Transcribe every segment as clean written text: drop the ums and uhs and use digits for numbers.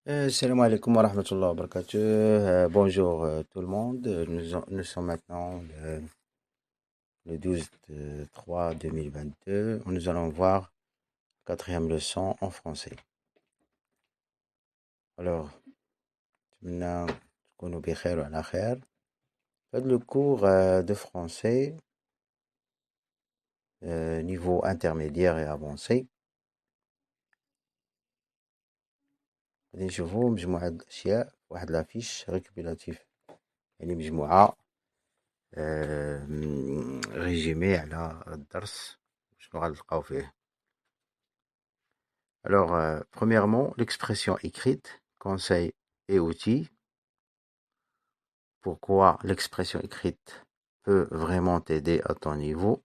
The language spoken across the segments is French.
Salam alaikum wa rahmatullah wa barakatuh. Bonjour tout le monde. Nous sommes maintenant le 12/3/2022. Nous allons voir quatrième leçon en français. Alors, maintenant, تكونوا بخير وعلى خير. Faites le cours de français niveau intermédiaire et avancé. غادي نشوفوا مجموعة الأشياء واحد لافيش ريكابيلاتيف، يعني مجموعة ريجيمي على الدرس شنو غنلقاو فيه. Alors, premièrement, l'expression écrite, conseil et outils. Pourquoi l'expression écrite peut vraiment t'aider à ton niveau.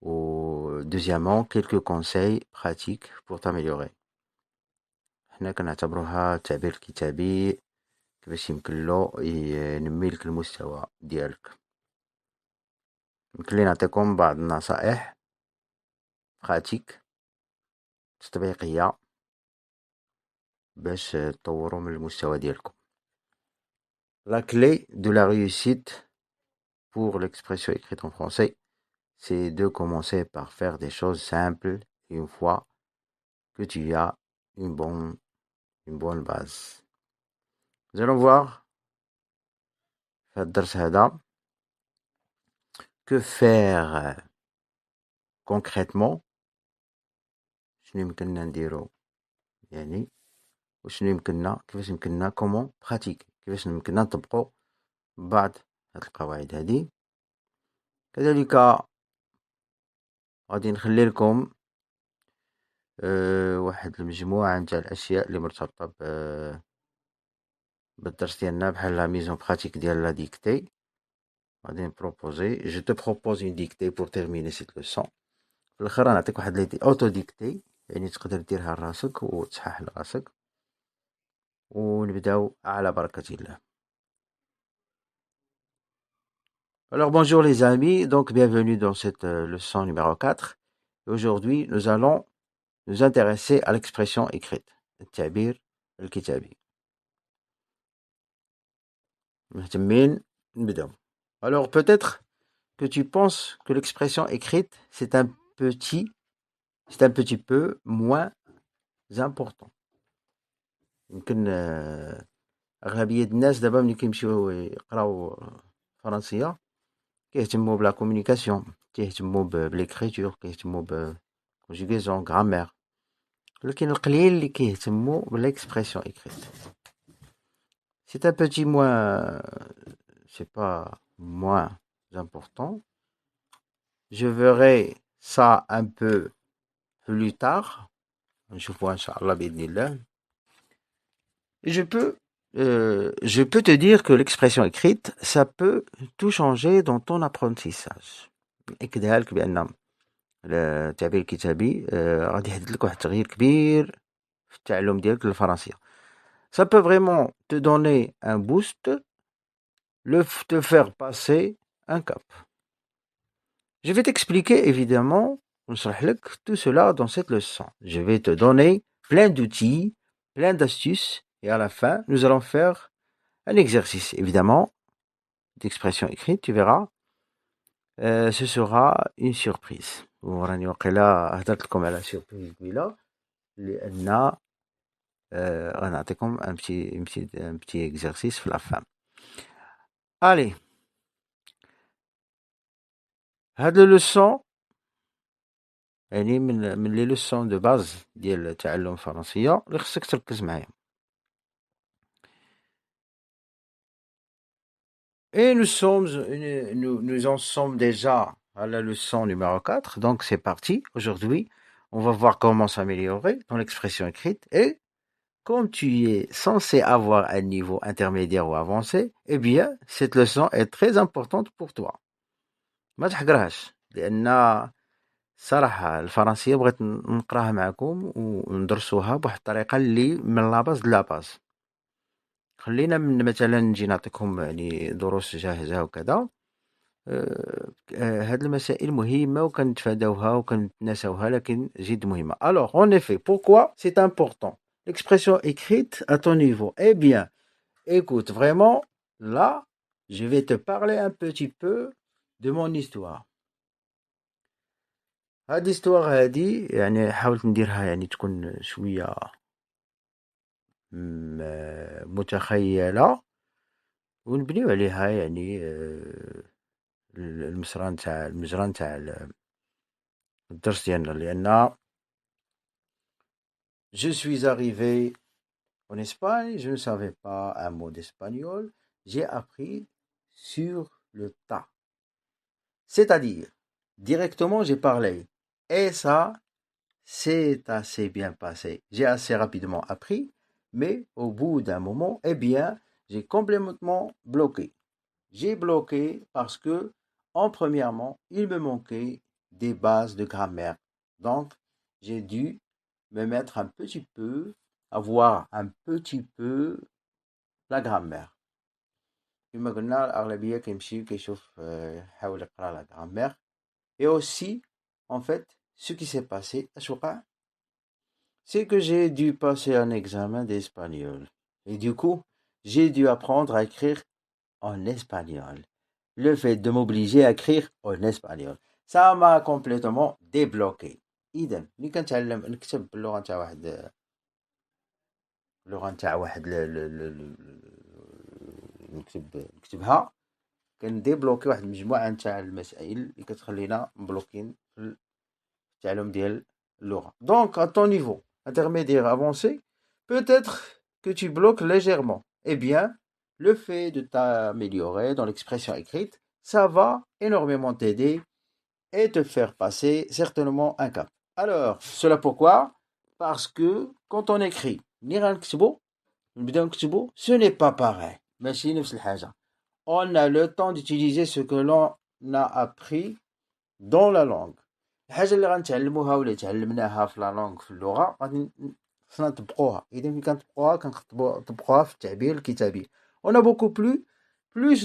Ou deuxièmement, quelques conseils pratiques pour t'améliorer. حنا كنعتبروها التعبير الكتابي كيفاش يمكن له ينمي لك المستوى ديالك. يمكن لي نعطيكم بعض النصائح براتيك تطبيقية باش تطوروا من المستوى ديالكم. La clé de la réussite pour l'expression écrite en français, c'est de commencer par faire des choses simples une fois que tu as une bonne base. Nous allons voir في الدرس هذا que faire concrètement. شنو يمكننا نديرو يعني وشنو يمكننا كيفاش يمكننا comment pratiquer كيفاش يمكننا نطبقو بعض هاد القواعد هادي. كذلك غادي نخلي لكم واحد المجموعة نتاع الأشياء اللي مرتبطة بالدرس ديالنا بحال لا ميزون براتيك ديال لا ديكتي. غادي نبروبوزي جو تو بروبوز اون ديكتي بور تيرميني سيت لوسون. في الاخر غنعطيك واحد لي اوتو ديكتي، يعني تقدر ديرها لراسك وتصحح لراسك، ونبداو على بركة الله. Alors bonjour les amis, donc bienvenue dans cette leçon numéro 4. Aujourd'hui nous allons nous intéresser à l'expression écrite, التعبير الكتابي. مهتمين نبداو. Alors peut-être que tu penses que l'expression écrite c'est un petit peu moins important. يمكن أغلبية الناس دابا ملي كيمشيو يقراو فرنسية كيهتموا بلا كومونيكاسيون، كيهتموا بليكريتور، كيهتموا بكونجوغيزون غرامير، ولكن القليل اللي كيهتموا بالاكسبرسيون écrite. C'est un petit moins, c'est pas moins important. Je verrai ça un peu plus tard. نشوفوها إن شاء الله بإذن الله. Et je peux te dire que l'expression écrite, ça peut tout changer dans ton apprentissage. نأكدها لك بأن التعبير الكتابي غادي يحدث لك واحد التغيير كبير في التعلم ديالك للفرنسية. Ça peut vraiment te donner un boost, te faire passer un cap. Je vais t'expliquer évidemment, نشرح لك tout cela dans cette leçon. Je vais te donner plein d'outils, plein d'astuces, et à la fin, nous allons faire un exercice, évidemment, d'expression écrite, tu verras. Ce sera une surprise. وراني وقيلا هدرت لكم على surprise قبيلة لأن غنعطيكم un petit exercice في la fin. Allez, هاد leçon يعني من لي لوسون دو باز ديال تعلم الفرنسية اللي خصك تركز معايا. Et nous en sommes déjà à la leçon numéro 4, donc c'est parti. Aujourd'hui, on va voir comment s'améliorer dans l'expression écrite. Et comme tu es censé avoir un niveau intermédiaire ou avancé, eh bien, cette leçon est très importante pour toi. ما تحقرهاش لأن صراحة الفرنسية بغيت نقراها معكم وندرسوها بواحد الطريقة اللي من لاباز لاباز. خلينا من مثلا نجي نعطيكم يعني دروس جاهزة وكذا، هاد المسائل مهمة وكنتفاداوها وكنتناساوها لكن جد مهمة. Alors, en effet, pourquoi c'est important? L'expression écrite à ton niveau. Eh bien, écoute, vraiment, là, je vais te parler un petit peu de mon histoire. هاد الhistoire هادي يعني حاولت نديرها يعني تكون شوية متخيلة ونبنيو عليها يعني المجرى نتاع الدرس ديالنا لأن je suis arrivé en Espagne, je ne savais pas un mot d'espagnol, j'ai appris sur le tas. C'est-à-dire, directement j'ai parlé. Et ça, c'est assez bien passé. J'ai assez rapidement appris, mais au bout d'un moment, eh bien, j'ai complètement bloqué. J'ai bloqué parce que, en premièrement, il me manquait des bases de grammaire. Donc, j'ai dû me mettre un petit peu, avoir un petit peu la grammaire. كما قلنا الأغلبية كيمشي كيشوف يحاول يقرا la grammaire. Et aussi, en fait, ce qui s'est passé, اش وقع c'est que j'ai dû passer un examen d'espagnol. Et du coup, j'ai dû apprendre à écrire en espagnol. Le fait de m'obliger à écrire en espagnol, ça m'a complètement débloqué. إذا ملي كنتعلم نكتب باللغة نتاع واحد اللغة نتاع واحد نكتبها كنديبلوكي واحد المجموعة نتاع المسائل اللي كتخلينا مبلوكين في التعلم ديال اللغة. Donc, à ton niveau intermédiaire avancé, peut-être que tu bloques légèrement. Eh bien, le fait de t'améliorer dans l'expression écrite, ça va énormément t'aider et te faire passer certainement un cap. Alors, cela pourquoi? Parce que quand on écrit, ce n'est pas pareil. ماشي نفس الحاجة. On a le temps d'utiliser ce que l'on a appris dans la langue. الحاجة اللي غنتعلموها ولا تعلمناها في لا لونغ في اللغة غادي خصنا نطبقوها. إذا ملي كنطبقوها كنطبقوها في التعبير الكتابي. On a beaucoup plus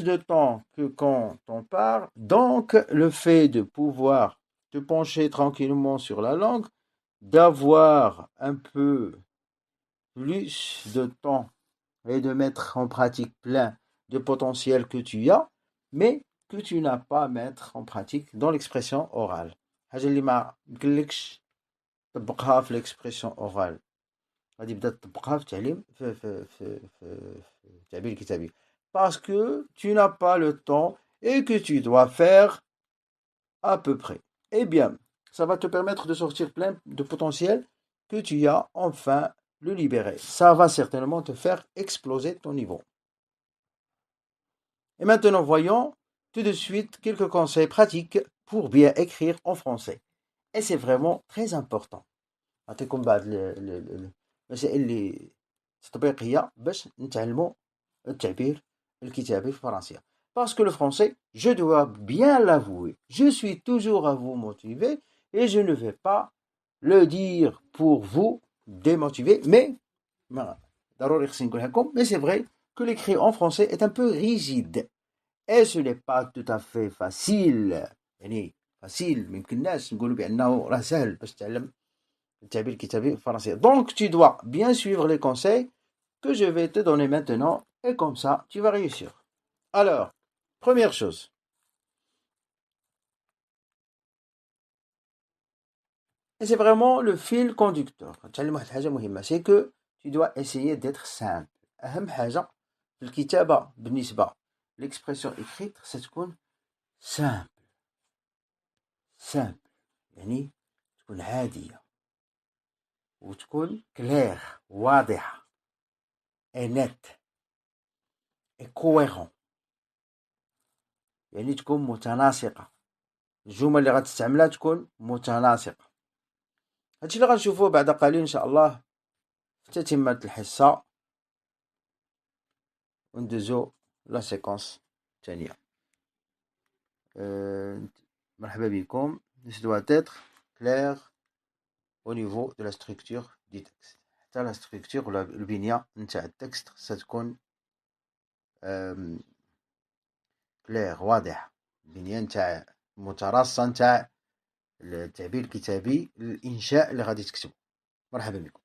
de temps que quand on parle. Donc, le fait de pouvoir te pencher tranquillement sur la langue, d'avoir un peu plus de temps et de mettre en pratique plein de potentiel que tu as, mais que tu n'as pas à mettre en pratique dans l'expression orale. الحاجة اللي ما يمكنلكش تطبقها في l'expression orale غادي تبدا تطبقها في التعليم في التعبير الكتابي. Parce que tu n'as pas le temps et que tu dois faire à peu près. Eh bien, ça va te permettre de sortir plein de potentiel que tu as, enfin le libérer. Ça va certainement te faire exploser ton niveau. Et maintenant, voyons tout de suite quelques conseils pratiques pour bien écrire en français. Et c'est vraiment très important. نعطيكم بعض المسائل اللي تطبيقية باش نتعلموا التعبير الكتابي في الفرنسية. Parce que le français, je dois bien l'avouer, je suis toujours à vous motiver et je ne vais pas le dire pour vous démotiver, mais c'est vrai que l'écrit en français est un peu rigide et ce n'est pas tout à fait facile. يعني facile ما يمكنناش نقولوا بأنه راه سهل باش تتعلم التعبير الكتابي الفرنسي. Donc tu dois bien suivre les conseils que je vais te donner maintenant et comme ça tu vas réussir. Alors, première chose, et c'est vraiment le fil conducteur. تعلم واحد الحاجة مهمة, c'est que tu dois essayer d'être simple. أهم حاجة في الكتابة بالنسبة l'expression écrite ستكون simple. simple يعني تكون عادية وتكون clair واضحة et net et cohérent. يعني تكون متناسقة. الجمل اللي غتستعملها تكون متناسقة. هادشي اللي غنشوفوه بعد قليل ان شاء الله في تتمة الحصة وندوزو لا سيكونس الثانية. مرحبا بكم. This doit être clair au niveau de la structure du texte. حتى لا structure ولا البنية نتاع التكست ستكون clair واضحة. البنيان تاع المترصة نتاع التعبير الكتابي، الإنشاء اللي غادي تكتبو. مرحبا بكم.